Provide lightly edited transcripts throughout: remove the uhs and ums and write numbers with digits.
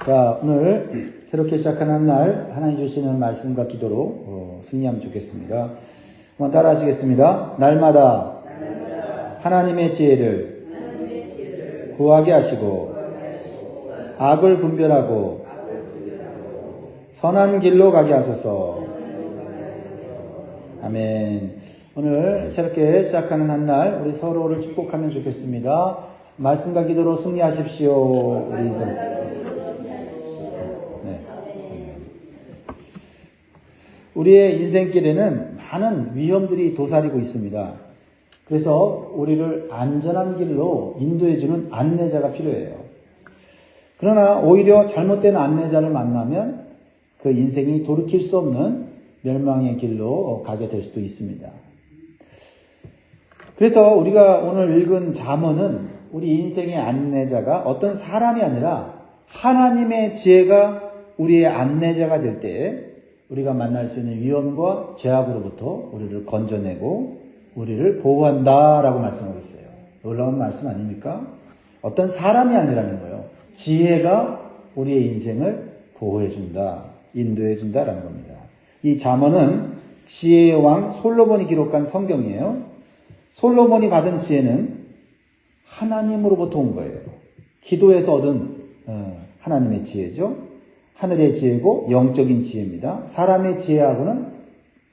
자, 오늘 새롭게 시작하는 날 하나님 주시는 말씀과 기도로 승리하면 좋겠습니다. 한번 따라 하시겠습니다. 날마다 하나님의 지혜를 구하게 하시고 악을 분별하고 선한 길로 가게 하소서. 아멘. 오늘 새롭게 시작하는 한 날 우리 서로를 축복하면 좋겠습니다. 말씀과 기도로 승리하십시오. 우리 인생. 네. 우리의 인생길에는 많은 위험들이 도사리고 있습니다. 그래서 우리를 안전한 길로 인도해주는 안내자가 필요해요. 그러나 오히려 잘못된 안내자를 만나면 그 인생이 돌이킬 수 없는 멸망의 길로 가게 될 수도 있습니다. 그래서 우리가 오늘 읽은 잠언은 우리 인생의 안내자가 어떤 사람이 아니라 하나님의 지혜가 우리의 안내자가 될 때 우리가 만날 수 있는 위험과 죄악으로부터 우리를 건져내고 우리를 보호한다라고 말씀하고 있어요. 놀라운 말씀 아닙니까? 어떤 사람이 아니라는 거예요. 지혜가 우리의 인생을 보호해준다, 인도해준다라는 겁니다. 이 잠언은 지혜의 왕 솔로몬이 기록한 성경이에요. 솔로몬이 받은 지혜는 하나님으로부터 온 거예요. 기도에서 얻은 하나님의 지혜죠. 하늘의 지혜고 영적인 지혜입니다. 사람의 지혜하고는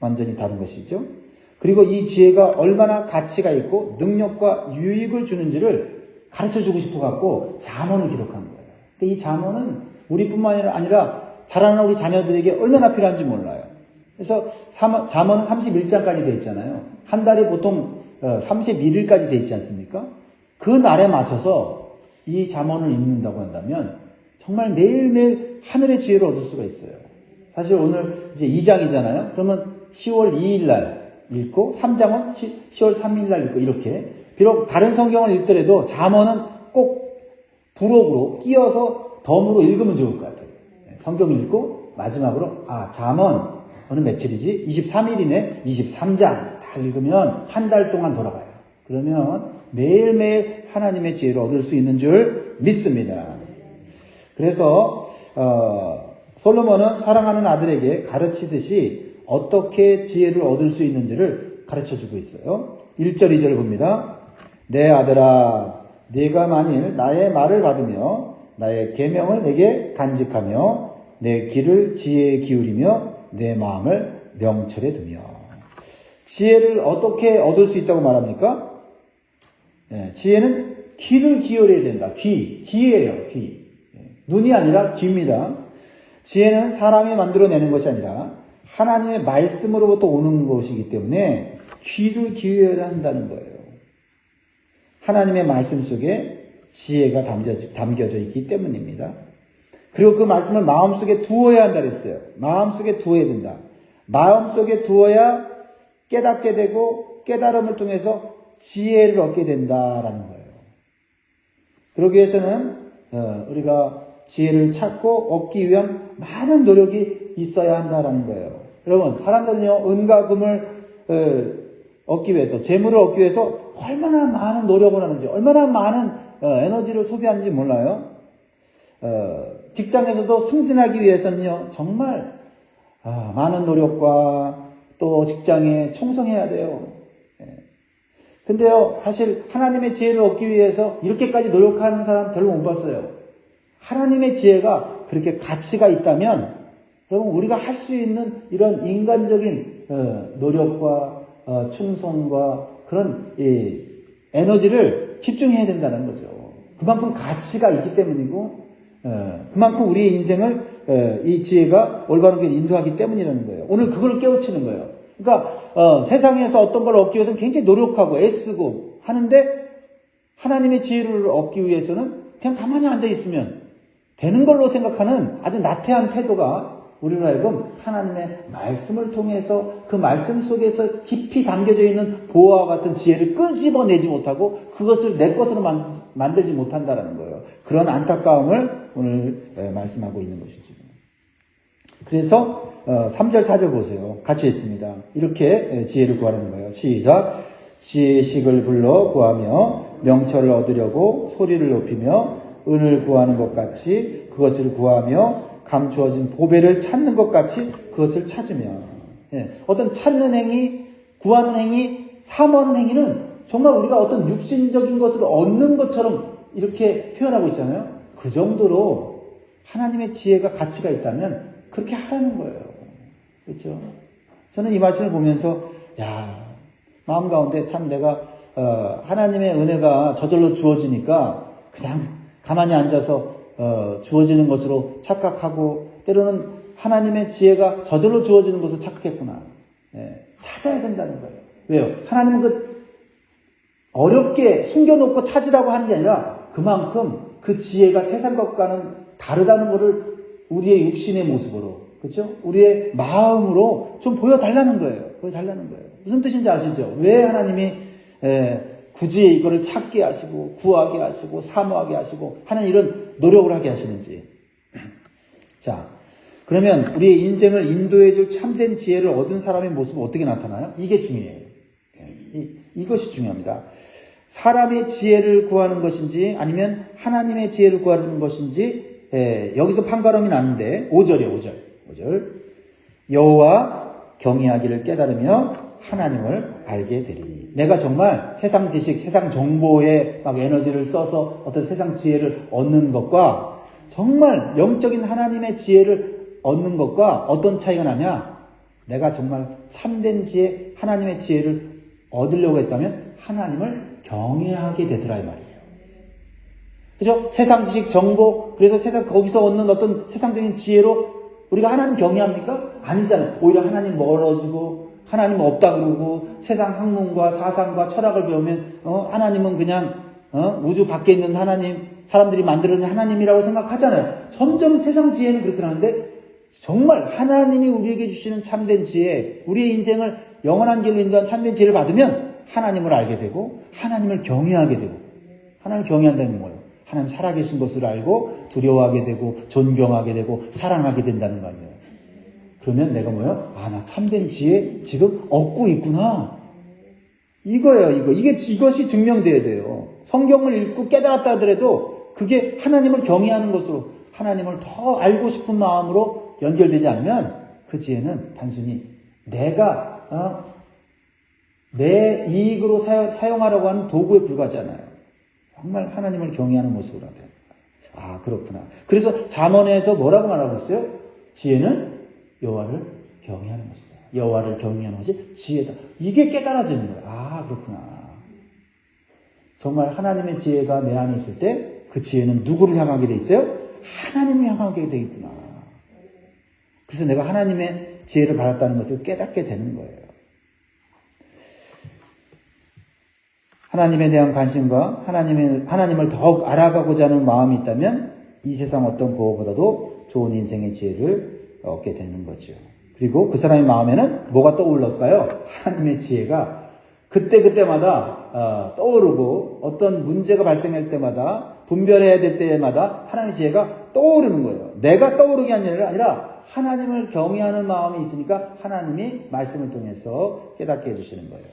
완전히 다른 것이죠. 그리고 이 지혜가 얼마나 가치가 있고 능력과 유익을 주는지를 가르쳐주고 싶어갖고 잠언을 기록한 거예요. 이 잠언은 우리뿐만 아니라 자라는 우리 자녀들에게 얼마나 필요한지 몰라요. 그래서 잠언은 31장까지 돼 있잖아요. 한 달에 보통 31일까지 돼 있지 않습니까? 그 날에 맞춰서 이 잠언을 읽는다고 한다면 정말 매일매일 하늘의 지혜를 얻을 수가 있어요. 사실 오늘 이제 2장이잖아요. 그러면 10월 2일 날 읽고 3장은 10월 3일 날 읽고 이렇게 비록 다른 성경을 읽더라도 잠언은 꼭 부록으로 끼워서 덤으로 읽으면 좋을 것 같아요. 성경 읽고 마지막으로 잠언 오늘 며칠이지? 23일이네. 23장 다 읽으면 한 달 동안 돌아가요. 그러면 매일매일 하나님의 지혜를 얻을 수 있는 줄 믿습니다. 그래서 솔로몬은 사랑하는 아들에게 가르치듯이 어떻게 지혜를 얻을 수 있는지를 가르쳐주고 있어요. 1절 2절 봅니다. 내 아들아 네가 만일 나의 말을 받으며 나의 계명을 내게 간직하며 내 귀를 지혜에 기울이며 내 마음을 명철에 두며. 지혜를 어떻게 얻을 수 있다고 말합니까? 지혜는 귀를 기울여야 된다. 귀예요. 귀. 눈이 아니라 귀입니다. 지혜는 사람이 만들어내는 것이 아니라 하나님의 말씀으로부터 오는 것이기 때문에 귀를 기울여야 한다는 거예요. 하나님의 말씀 속에 지혜가 담겨져 있기 때문입니다. 그리고 그 말씀을 마음속에 두어야 한다 그랬어요. 마음속에 두어야 된다. 마음속에 두어야 깨닫게 되고 깨달음을 통해서 지혜를 얻게 된다라는 거예요. 그러기 위해서는 우리가 지혜를 찾고 얻기 위한 많은 노력이 있어야 한다라는 거예요. 여러분, 사람들은요, 은과 금을 얻기 위해서, 재물을 얻기 위해서 얼마나 많은 노력을 하는지, 얼마나 많은 에너지를 소비하는지 몰라요. 직장에서도 승진하기 위해서는요, 정말 많은 노력과 또 직장에 충성해야 돼요. 근데요, 사실 하나님의 지혜를 얻기 위해서 이렇게까지 노력하는 사람 별로 못 봤어요. 하나님의 지혜가 그렇게 가치가 있다면 여러분 우리가 할 수 있는 이런 인간적인 노력과 충성과 그런 에너지를 집중해야 된다는 거죠. 그만큼 가치가 있기 때문이고 그만큼 우리의 인생을 이 지혜가 올바른 길로 인도하기 때문이라는 거예요. 오늘 그걸 깨우치는 거예요. 그러니까 세상에서 어떤 걸 얻기 위해서는 굉장히 노력하고 애쓰고 하는데 하나님의 지혜를 얻기 위해서는 그냥 가만히 앉아 있으면 되는 걸로 생각하는 아주 나태한 태도가 우리로 하여금 하나님의 말씀을 통해서 그 말씀 속에서 깊이 담겨져 있는 보화와 같은 지혜를 끄집어내지 못하고 그것을 내 것으로 만들지 못한다는 거예요. 그런 안타까움을 오늘 말씀하고 있는 것이죠. 그래서 3절 4절 보세요. 같이 읽습니다. 이렇게 지혜를 구하는 거예요. 시작. 지혜식을 불러 구하며 명철을 얻으려고 소리를 높이며 은을 구하는 것 같이 그것을 구하며 감추어진 보배를 찾는 것 같이 그것을 찾으며. 어떤 찾는 행위, 구하는 행위, 사모하는 행위는 정말 우리가 어떤 육신적인 것을 얻는 것처럼 이렇게 표현하고 있잖아요. 그 정도로 하나님의 지혜가 가치가 있다면 그렇게 하라는 거예요. 그렇죠? 저는 이 말씀을 보면서 마음 가운데 참 내가 하나님의 은혜가 저절로 주어지니까 그냥 가만히 앉아서 주어지는 것으로 착각하고 때로는 하나님의 지혜가 저절로 주어지는 것으로 착각했구나. 찾아야 된다는 거예요. 왜요? 하나님은 그 어렵게 숨겨놓고 찾으라고 하는 게 아니라 그만큼 그 지혜가 세상 것과는 다르다는 것을 우리의 육신의 모습으로, 그렇죠? 우리의 마음으로 좀 보여달라는 거예요. 보여달라는 거예요. 무슨 뜻인지 아시죠? 왜 하나님이 굳이 이거를 찾게 하시고 구하게 하시고 사모하게 하시고 하는 이런 노력을 하게 하시는지. 자, 그러면 우리의 인생을 인도해줄 참된 지혜를 얻은 사람의 모습은 어떻게 나타나요? 이게 중요해요. 이것이 중요합니다. 사람의 지혜를 구하는 것인지 아니면 하나님의 지혜를 구하는 것인지 여기서 판가름이 났는데 5절이에요. 5절. 여호와 경외하기를 깨달으며 하나님을 알게 되리니. 내가 정말 세상 지식, 세상 정보에 막 에너지를 써서 어떤 세상 지혜를 얻는 것과 정말 영적인 하나님의 지혜를 얻는 것과 어떤 차이가 나냐? 내가 정말 참된 지혜, 하나님의 지혜를 얻으려고 했다면 하나님을 경외하게 되더라 이 말이에요. 그죠? 세상 지식, 정보, 그래서 거기서 얻는 어떤 세상적인 지혜로 우리가 하나님 경외합니까? 아니잖아요. 오히려 하나님 멀어지고 하나님 없다 그러고 세상 학문과 사상과 철학을 배우면 하나님은 그냥 우주 밖에 있는 하나님, 사람들이 만들어낸 하나님이라고 생각하잖아요. 점점 세상 지혜는 그렇게 하는데 정말 하나님이 우리에게 주시는 참된 지혜, 우리의 인생을 영원한 길로 인도한 참된 지혜를 받으면 하나님을 알게 되고 하나님을 경외하게 되고. 하나님을 경외한다는 뭐예요? 하나님 살아계신 것을 알고 두려워하게 되고 존경하게 되고 사랑하게 된다는 거 아니에요. 그러면 내가 뭐예요? 나 참된 지혜 지금 얻고 있구나. 이거예요. 이것이 증명돼야 돼요. 성경을 읽고 깨달았다 하더라도 그게 하나님을 경외하는 것으로 하나님을 더 알고 싶은 마음으로 연결되지 않으면 그 지혜는 단순히 내가 내 이익으로 사용하려고 하는 도구에 불과하지 않아요. 정말 하나님을 경외하는 모습으로 됩니다. 그렇구나. 그래서 잠언에서 뭐라고 말하고 있어요? 지혜는 여호와를 경외하는 것이다. 여호와를 경외하는 것이 지혜다. 이게 깨달아지는 거예요. 그렇구나. 정말 하나님의 지혜가 내 안에 있을 때 그 지혜는 누구를 향하게 돼 있어요? 하나님을 향하게 되겠구나. 그래서 내가 하나님의 지혜를 받았다는 것을 깨닫게 되는 거예요. 하나님에 대한 관심과 하나님을 더욱 알아가고자 하는 마음이 있다면 이 세상 어떤 보호보다도 좋은 인생의 지혜를 얻게 되는 거죠. 그리고 그 사람의 마음에는 뭐가 떠올랐을까요? 하나님의 지혜가 그때마다 떠오르고 어떤 문제가 발생할 때마다 분별해야 될 때마다 하나님의 지혜가 떠오르는 거예요. 내가 떠오르게 하는 게 아니라 하나님을 경외하는 마음이 있으니까 하나님이 말씀을 통해서 깨닫게 해주시는 거예요.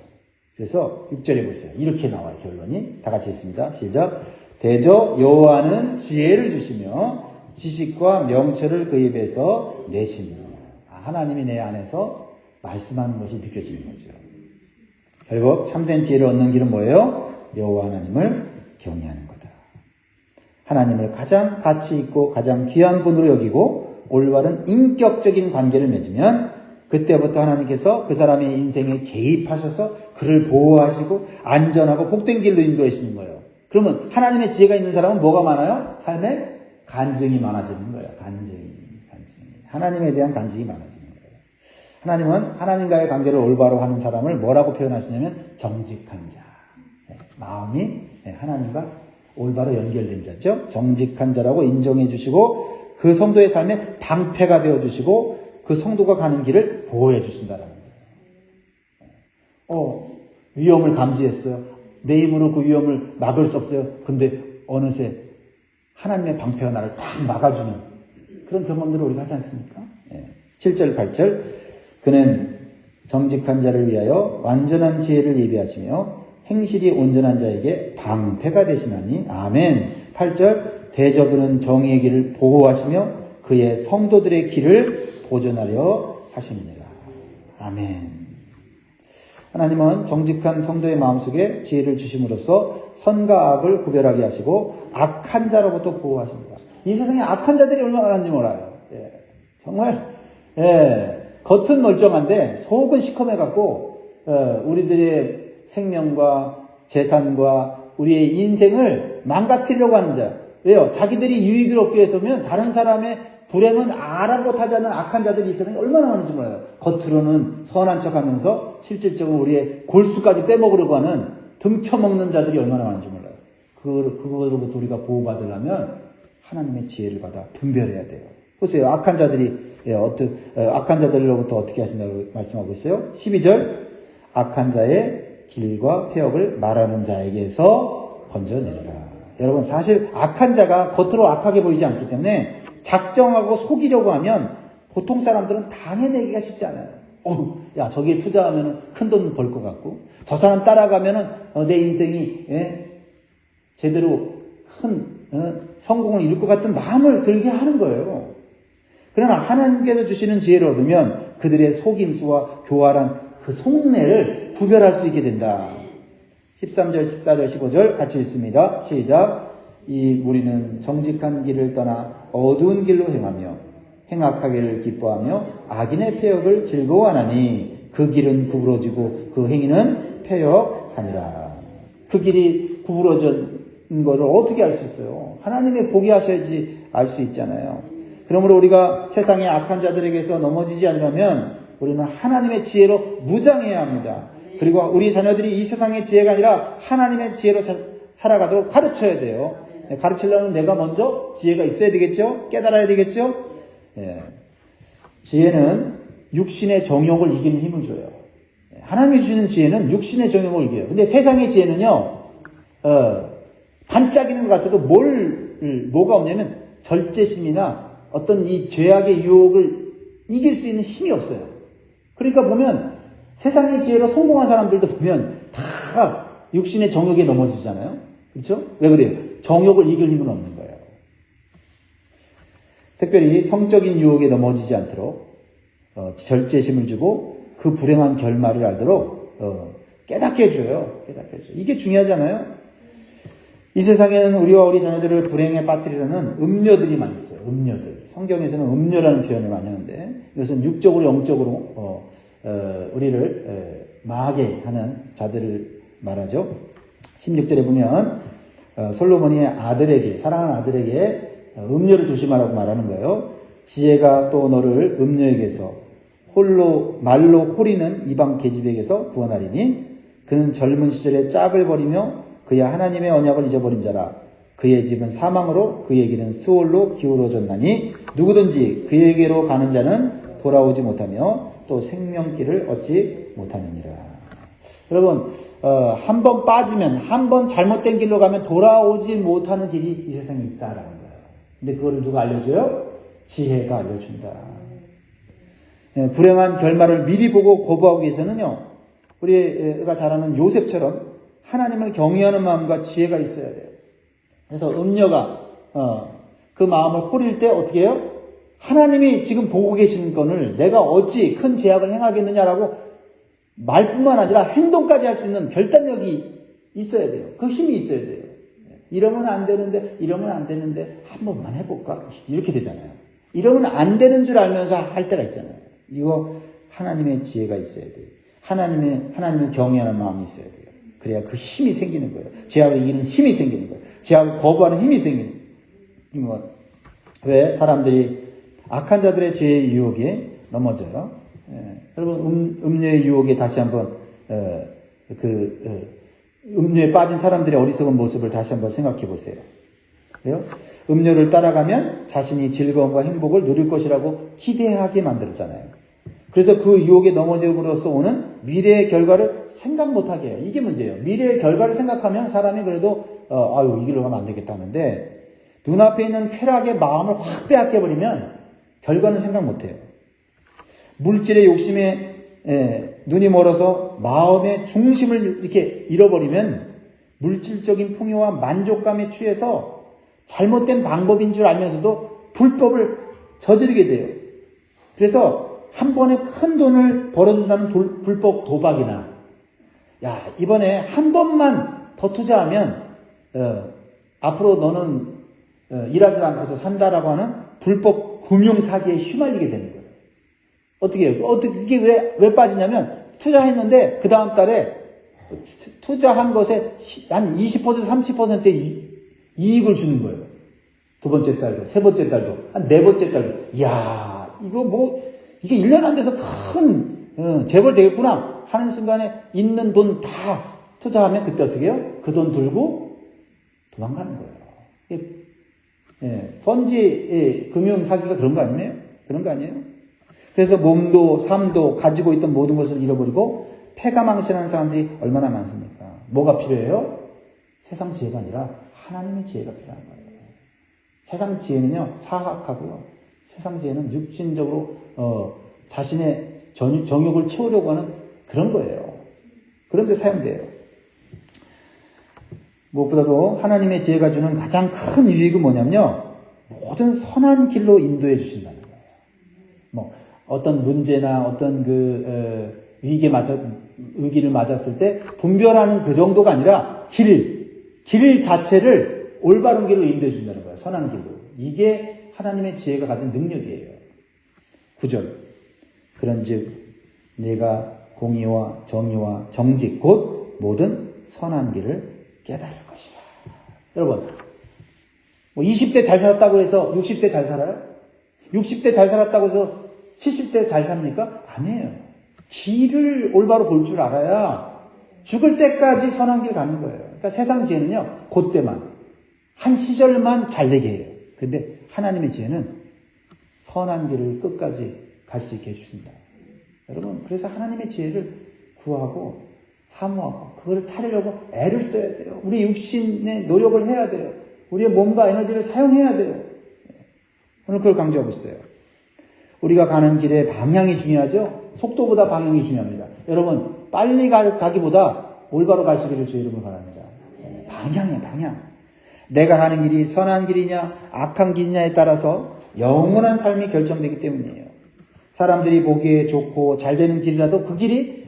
그래서 6절에 보세요. 이렇게 나와요. 결론이. 다 같이 읽습니다. 시작. 대저 여호와는 지혜를 주시며 지식과 명철을 그 입에서 내시며. 하나님이 내 안에서 말씀하는 것이 느껴지는 거죠. 결국 참된 지혜를 얻는 길은 뭐예요? 여호와 하나님을 경외하는 거다. 하나님을 가장 가치 있고 가장 귀한 분으로 여기고 올바른 인격적인 관계를 맺으면 그때부터 하나님께서 그 사람의 인생에 개입하셔서 그를 보호하시고 안전하고 복된 길로 인도하시는 거예요. 그러면 하나님의 지혜가 있는 사람은 뭐가 많아요? 삶에 간증이 많아지는 거예요. 간증이. 하나님에 대한 간증이 많아지는 거예요. 하나님은 하나님과의 관계를 올바로 하는 사람을 뭐라고 표현하시냐면 정직한 자. 마음이 하나님과 올바로 연결된 자죠. 정직한 자라고 인정해 주시고 그 성도의 삶에 방패가 되어 주시고 그 성도가 가는 길을 보호해 주신다라는 거예요. 위험을 감지했어요. 내 힘으로 그 위험을 막을 수 없어요. 근데 어느새 하나님의 방패가 나를 딱 막아주는 그런 경험들을 우리가 하지 않습니까? 7절, 8절. 그는 정직한 자를 위하여 완전한 지혜를 예비하시며 행실이 온전한 자에게 방패가 되시나니. 아멘. 8절. 대적은 정의의 길을 보호하시며 그의 성도들의 길을 보존하려 하십니다. 아멘. 하나님은 정직한 성도의 마음속에 지혜를 주심으로써 선과 악을 구별하게 하시고 악한 자로부터 보호하십니다. 이 세상에 악한 자들이 얼마나 많은지 몰라요. 정말 겉은 멀쩡한데 속은 시커매갖고 우리들의 생명과 재산과 우리의 인생을 망가뜨리려고 하는 자. 왜요? 자기들이 유익을 얻기 위해서면 다른 사람의 불행은 아랑곳하지 않는 악한 자들이 이 세상에 얼마나 많은지 몰라요. 겉으로는 선한 척하면서 실질적으로 우리의 골수까지 빼먹으려고 하는 등쳐먹는 자들이 얼마나 많은지 몰라요. 그거로부터 우리가 보호받으려면 하나님의 지혜를 받아 분별해야 돼요. 보세요. 악한 자들로부터 어떻게 하신다고 말씀하고 있어요? 12절. 악한 자의 길과 폐역을 말하는 자에게서 건져내리라. 여러분, 사실 악한 자가 겉으로 악하게 보이지 않기 때문에 작정하고 속이려고 하면 보통 사람들은 당해내기가 쉽지 않아요. 야, 저기에 투자하면 큰 돈 벌 것 같고, 저 사람 따라가면 내 인생이 제대로 큰 성공을 이룰 것 같은 마음을 들게 하는 거예요. 그러나 하나님께서 주시는 지혜를 얻으면 그들의 속임수와 교활한 그 속내를 구별할 수 있게 된다. 13절, 14절, 15절 같이 읽습니다. 시작. 이 무리는 정직한 길을 떠나 어두운 길로 행하며 행악하기를 기뻐하며 악인의 폐역을 즐거워하나니 그 길은 구부러지고 그 행위는 폐역하니라. 그 길이 구부러진 것을 어떻게 알 수 있어요? 하나님의 보게 하셔야지 알 수 있잖아요. 그러므로 우리가 세상의 악한 자들에게서 넘어지지 않으려면 우리는 하나님의 지혜로 무장해야 합니다. 그리고 우리 자녀들이 이 세상의 지혜가 아니라 하나님의 지혜로 살아가도록 가르쳐야 돼요. 가르치려면 내가 먼저 지혜가 있어야 되겠죠? 깨달아야 되겠죠? 지혜는 육신의 정욕을 이기는 힘을 줘요. 하나님이 주시는 지혜는 육신의 정욕을 이겨요. 근데 세상의 지혜는요, 반짝이는 것 같아도 뭐가 없냐면 절제심이나 어떤 이 죄악의 유혹을 이길 수 있는 힘이 없어요. 그러니까 보면 세상의 지혜로 성공한 사람들도 보면 다 육신의 정욕에 넘어지잖아요. 그렇죠? 왜 그래요? 정욕을 이길 힘은 없는 거예요. 특별히 성적인 유혹에 넘어지지 않도록 절제심을 주고 그 불행한 결말을 알도록 깨닫게 해줘요. 이게 중요하잖아요. 이 세상에는 우리와 우리 자녀들을 불행에 빠뜨리려는 음료들이 많이 있어요. 음료들. 성경에서는 음료라는 표현을 많이 하는데 이것은 육적으로 영적으로 우리를 망하게 하는 자들을 말하죠. 16절에 보면 솔로몬이 사랑하는 아들에게 음료를 조심하라고 말하는 거예요. 지혜가 또 너를 음료에게서 말로 호리는 이방 계집에게서 구원하리니 그는 젊은 시절에 짝을 버리며 그야 하나님의 언약을 잊어버린 자라. 그의 집은 사망으로 그의 길은 스올로 기울어졌나니 누구든지 그에게로 가는 자는 돌아오지 못하며 또 생명길을 얻지 못하느니라. 여러분, 한 번 빠지면, 한 번 잘못된 길로 가면 돌아오지 못하는 길이 이 세상에 있다라는 거예요. 근데 그거를 누가 알려줘요? 지혜가 알려준다. 불행한 결말을 미리 보고 거부하기 위해서는요, 우리가 잘 아는 요셉처럼 하나님을 경외하는 마음과 지혜가 있어야 돼요. 그래서 음녀가 그 마음을 호릴 때 어떻게 해요? 하나님이 지금 보고 계신 거를 내가 어찌 큰 죄악을 행하겠느냐라고 말뿐만 아니라 행동까지 할 수 있는 결단력이 있어야 돼요. 그 힘이 있어야 돼요. 이러면 안 되는데 한 번만 해볼까? 이렇게 되잖아요. 이러면 안 되는 줄 알면서 할 때가 있잖아요. 이거 하나님의 지혜가 있어야 돼요. 하나님을 경외하는 마음이 있어야 돼요. 그래야 그 힘이 생기는 거예요. 죄악을 이기는 힘이 생기는 거예요. 죄악을 거부하는 힘이 생기는 거예요. 왜 사람들이 악한 자들의 죄의 유혹에 넘어져요? 여러분, 음료의 유혹에 다시 한번 음료에 빠진 사람들의 어리석은 모습을 다시 한번 생각해 보세요. 그래요? 음료를 따라가면 자신이 즐거움과 행복을 누릴 것이라고 기대하게 만들었잖아요. 그래서 그 유혹에 넘어짐으로써 오는 미래의 결과를 생각 못하게 해요. 이게 문제예요. 미래의 결과를 생각하면 사람이 그래도 이 길로 가면 안 되겠다 하는데 눈앞에 있는 쾌락의 마음을 확 빼앗겨버리면 결과는 생각 못해요. 물질의 욕심에 눈이 멀어서 마음의 중심을 이렇게 잃어버리면 물질적인 풍요와 만족감에 취해서 잘못된 방법인 줄 알면서도 불법을 저지르게 돼요. 그래서 한 번에 큰 돈을 벌어준다는 불법 도박이나, 야, 이번에 한 번만 더 투자하면 앞으로 너는 일하지 않고도 산다라고 하는 불법 금융 사기에 휘말리게 되는 거예요. 어떻게 해요? 이게 왜 빠지냐면, 투자했는데 그 다음 달에 투자한 것에 한 20% 30%의 이익을 주는 거예요. 두 번째 달도, 세 번째 달도, 한 네 번째 달도. 이야, 이게 1년 안 돼서 큰 재벌 되겠구나 하는 순간에 있는 돈 다 투자하면 그때 어떻게 해요? 그 돈 들고 도망가는 거예요. 펀지 금융 사기가 그런 거 아니에요? 그런 거 아니에요? 그래서 몸도 삶도 가지고 있던 모든 것을 잃어버리고 패가망신하는 사람들이 얼마나 많습니까? 뭐가 필요해요? 세상 지혜가 아니라 하나님의 지혜가 필요한 거예요. 세상 지혜는요, 사악하고요. 세상 지혜는 육신적으로 자신의 정욕을 채우려고 하는 그런 거예요. 그런데 사용돼요. 무엇보다도 하나님의 지혜가 주는 가장 큰 유익은 뭐냐면요, 모든 선한 길로 인도해 주신다는 거예요. 뭐 어떤 문제나 어떤 위기를 맞았을 때 분별하는 그 정도가 아니라 길 자체를 올바른 길로 인도해 준다는 거예요. 선한 길로. 이게 하나님의 지혜가 가진 능력이에요. 9절. 그런즉 내가 공의와 정의와 정직 곧 모든 선한 길을 깨달을 것이다. 여러분, 20대 잘 살았다고 해서 60대 잘 살아요? 60대 잘 살았다고 해서 70대 잘 삽니까? 아니에요. 길을 올바로 볼 줄 알아야 죽을 때까지 선한 길 가는 거예요. 그러니까 세상 지혜는요, 그때만, 한 시절만 잘 되게 해요. 근데 하나님의 지혜는 선한 길을 끝까지 갈 수 있게 해주신다. 여러분, 그래서 하나님의 지혜를 구하고 사모하고 그거를 찾으려고 애를 써야 돼요. 우리 육신의 노력을 해야 돼요. 우리의 몸과 에너지를 사용해야 돼요. 오늘 그걸 강조하고 있어요. 우리가 가는 길의 방향이 중요하죠? 속도보다 방향이 중요합니다. 여러분, 빨리 가기보다 올바로 가시기를 주의 이름으로 바랍니다. 방향이에요, 방향. 내가 가는 길이 선한 길이냐 악한 길이냐에 따라서 영원한 삶이 결정되기 때문이에요. 사람들이 보기에 좋고 잘 되는 길이라도 그 길이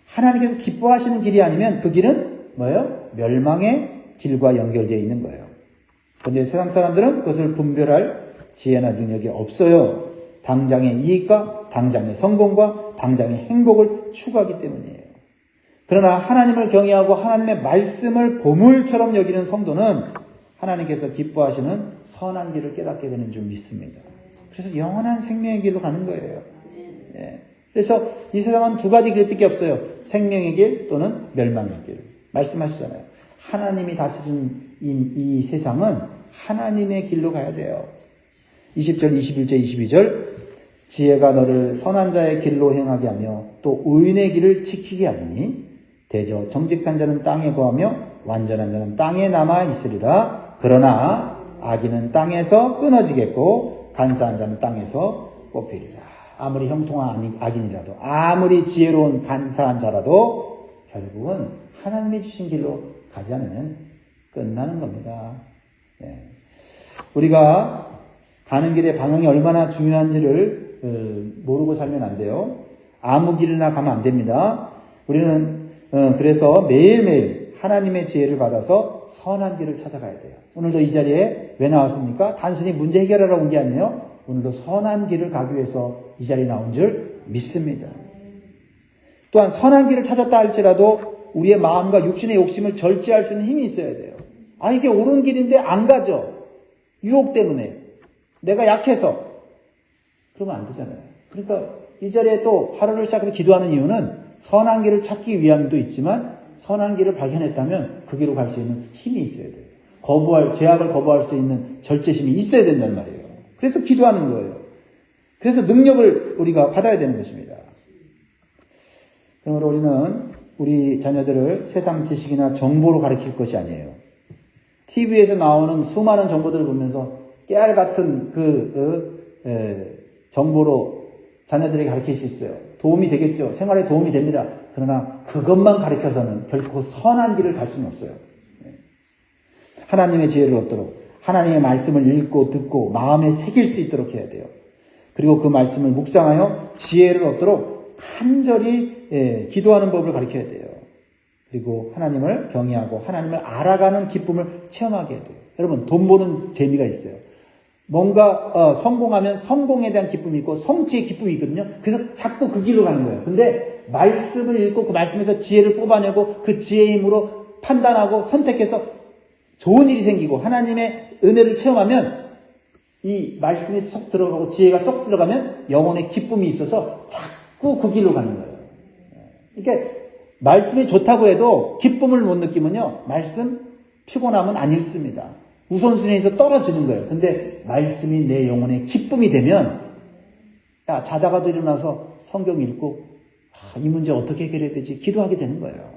하나님께서 기뻐하시는 길이 아니면 그 길은 뭐예요? 멸망의 길과 연결되어 있는 거예요. 그런데 세상 사람들은 그것을 분별할 지혜나 능력이 없어요. 당장의 이익과 당장의 성공과 당장의 행복을 추구하기 때문이에요. 그러나 하나님을 경외하고 하나님의 말씀을 보물처럼 여기는 성도는 하나님께서 기뻐하시는 선한 길을 깨닫게 되는 줄 믿습니다. 그래서 영원한 생명의 길로 가는 거예요. 네. 그래서 이 세상은 두 가지 길밖에 없어요. 생명의 길 또는 멸망의 길. 말씀하시잖아요. 하나님이 다스리는 이 세상은 하나님의 길로 가야 돼요. 20절, 21절, 22절 지혜가 너를 선한 자의 길로 행하게 하며 또 의인의 길을 지키게 하리니 대저 정직한 자는 땅에 거하며 완전한 자는 땅에 남아 있으리라. 그러나 악인은 땅에서 끊어지겠고 간사한 자는 땅에서 뽑히리라. 아무리 형통한 악인이라도 아무리 지혜로운 간사한 자라도 결국은 하나님이 주신 길로 가지 않으면 끝나는 겁니다. 네. 우리가 가는 길의 방향이 얼마나 중요한지를 모르고 살면 안 돼요. 아무 길이나 가면 안 됩니다. 우리는 그래서 매일매일 하나님의 지혜를 받아서 선한 길을 찾아가야 돼요. 오늘도 이 자리에 왜 나왔습니까? 단순히 문제 해결하러 온 게 아니에요. 오늘도 선한 길을 가기 위해서 이 자리에 나온 줄 믿습니다. 또한 선한 길을 찾았다 할지라도 우리의 마음과 육신의 욕심을 절제할 수 있는 힘이 있어야 돼요. 아, 이게 옳은 길인데 안 가죠. 유혹 때문에. 내가 약해서. 그러면 안 되잖아요. 그러니까 이 자리에 또 하루를 시작하면 기도하는 이유는 선한 길을 찾기 위함도 있지만 선한 길을 발견했다면 그 길로 갈 수 있는 힘이 있어야 돼요. 죄악을 거부할 수 있는 절제심이 있어야 된단 말이에요. 그래서 기도하는 거예요. 그래서 능력을 우리가 받아야 되는 것입니다. 그러므로 우리는 우리 자녀들을 세상 지식이나 정보로 가르칠 것이 아니에요. TV에서 나오는 수많은 정보들을 보면서 깨알 같은 정보로 자녀들에게 가르칠 수 있어요. 도움이 되겠죠. 생활에 도움이 됩니다. 그러나 그것만 가르쳐서는 결코 선한 길을 갈 수는 없어요. 하나님의 지혜를 얻도록 하나님의 말씀을 읽고 듣고 마음에 새길 수 있도록 해야 돼요. 그리고 그 말씀을 묵상하여 지혜를 얻도록 간절히 기도하는 법을 가르쳐야 돼요. 그리고 하나님을 경외하고 하나님을 알아가는 기쁨을 체험하게 해야 돼요. 여러분, 돈 버는 재미가 있어요. 뭔가 성공하면 성공에 대한 기쁨이 있고 성취의 기쁨이 있거든요. 그래서 자꾸 그 길로 가는 거예요. 근데 말씀을 읽고 그 말씀에서 지혜를 뽑아내고 그 지혜의 힘으로 판단하고 선택해서 좋은 일이 생기고 하나님의 은혜를 체험하면 이 말씀이 쏙 들어가고 지혜가 쏙 들어가면 영혼의 기쁨이 있어서 자꾸 그 길로 가는 거예요. 그러니까 말씀이 좋다고 해도 기쁨을 못 느끼면요, 말씀 피곤하면 안 읽습니다. 우선순위에서 떨어지는 거예요. 근데 말씀이 내 영혼의 기쁨이 되면, 야, 자다가도 일어나서 성경 읽고, 이 문제 어떻게 해결해야 되지? 기도하게 되는 거예요.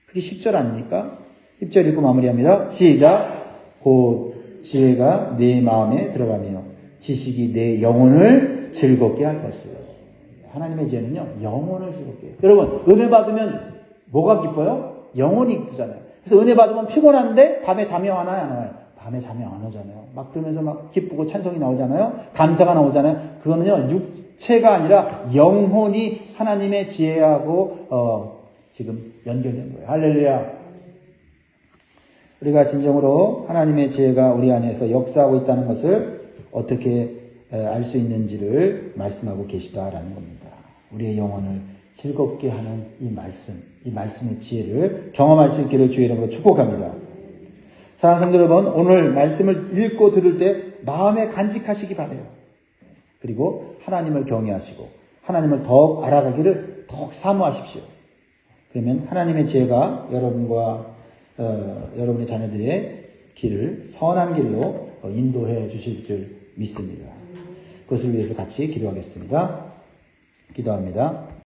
그게 10절 아닙니까? 10절 읽고 마무리합니다. 시작. 곧 지혜가 내 마음에 들어가며 지식이 내 영혼을 즐겁게 할 것이요. 하나님의 지혜는요, 영혼을 즐겁게 해요. 여러분, 은혜 받으면 뭐가 기뻐요? 영혼이 기쁘잖아요. 그래서 은혜 받으면 피곤한데 밤에 잠이 와나요, 안 와요? 밤에 잠이 안 오잖아요. 막 그러면서 막 기쁘고 찬송이 나오잖아요. 감사가 나오잖아요. 그거는요, 육체가 아니라 영혼이 하나님의 지혜하고 지금 연결된 거예요. 할렐루야. 우리가 진정으로 하나님의 지혜가 우리 안에서 역사하고 있다는 것을 어떻게 알 수 있는지를 말씀하고 계시다라는 겁니다. 우리의 영혼을 즐겁게 하는 이 말씀의 지혜를 경험할 수 있기를 주의 이름으로 축복합니다. 사랑하는 성도 여러분, 오늘 말씀을 읽고 들을 때 마음에 간직하시기 바라요. 그리고 하나님을 경외하시고 하나님을 더욱 알아가기를 더욱 사모하십시오. 그러면 하나님의 지혜가 여러분과 여러분의 자녀들의 길을 선한 길로 인도해 주실 줄 믿습니다. 그것을 위해서 같이 기도하겠습니다. 기도합니다.